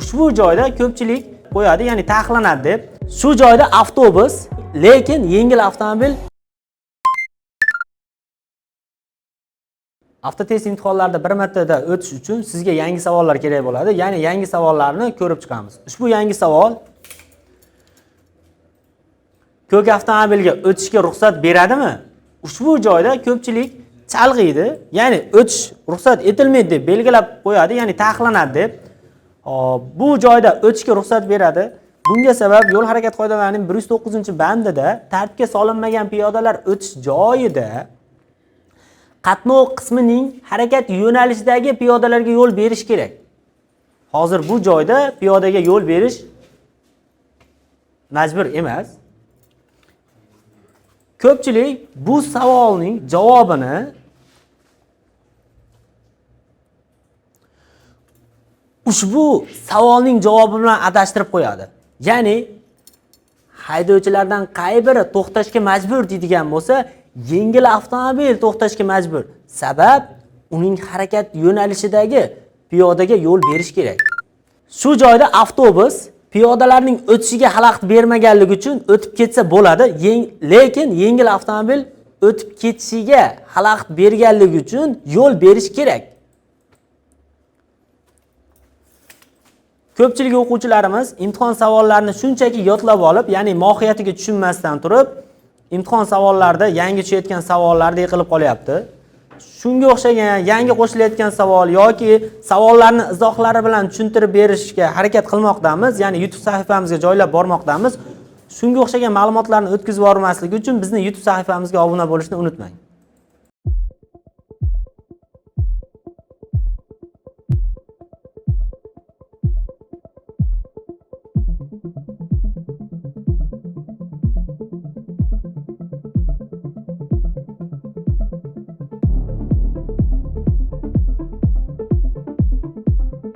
ushbu joyda ko'pchilik qo'yadi, ya'ni taqiqlanadi deb. Shu joyda avtobus, lekin yengil avtomobil Avtotest imtihonlarida bir martada o'tish uchun sizga yangi savollar kerak bo'ladi. Ya'ni yangi savollarni ko'rib chiqamiz. Ushbu yangi savol ko'k avtomobilga o'tishga ruxsat beradimi? Ushbu joyda ko'pchilik chalg'iydi. Ya'ni o'tish ruxsat etilmaydi deb belgilab qo'yadi, ya'ni taqiqlanadi deb. Bu joyda o'tishga ruxsat beradi. Bunga sabab yo'l harakat qoidalarining 109-bandida tartibga solinmagan piyodalar o'tish joyida qatnov qismining harakat yo'nalishidagi piyodalarga yo'l berish kerak. Hozir bu joyda piyodaga yo'l berish majbur emas. Ko'pchilik bu savolning javobini ushbu savolning javobi bilan adashtirib qo'yadi. Ya'ni haydovchilardan qay biri to'xtashga majbur deydigan bo'lsa, yengil avtomobil to'xtashga majbur. Sabab uning harakat yo'nalishidagi piyodaga yo'l berish kerak. Shu joyda avtobus piyodalarning o'tishiga xalaqit bermaganligi uchun o'tib ketsa bo'ladi, lekin yengil avtomobil o'tib ketishiga xalaqit berganligi uchun yo'l berish kerak. Ko'pchilik o'quvchilarimiz imtihon savollarini shunchaki yodlab olib, ya'ni mohiyatiga tushunmasdan turib, imtihon savollarida yangi tushayotgan savollarni yiqilib qolyapti. Shunga o'xshagan yangi qo'shilayotgan savol yoki savollarni izohlari bilan tushuntirib berishga harakat qilmoqdamiz, ya'ni YouTube sahifamizga joylab bormoqdamiz. Shunga o'xshagan ma'lumotlarni o'tkazib yubormaslik uchun bizni YouTube sahifamizga obuna bo'lishni unutmang.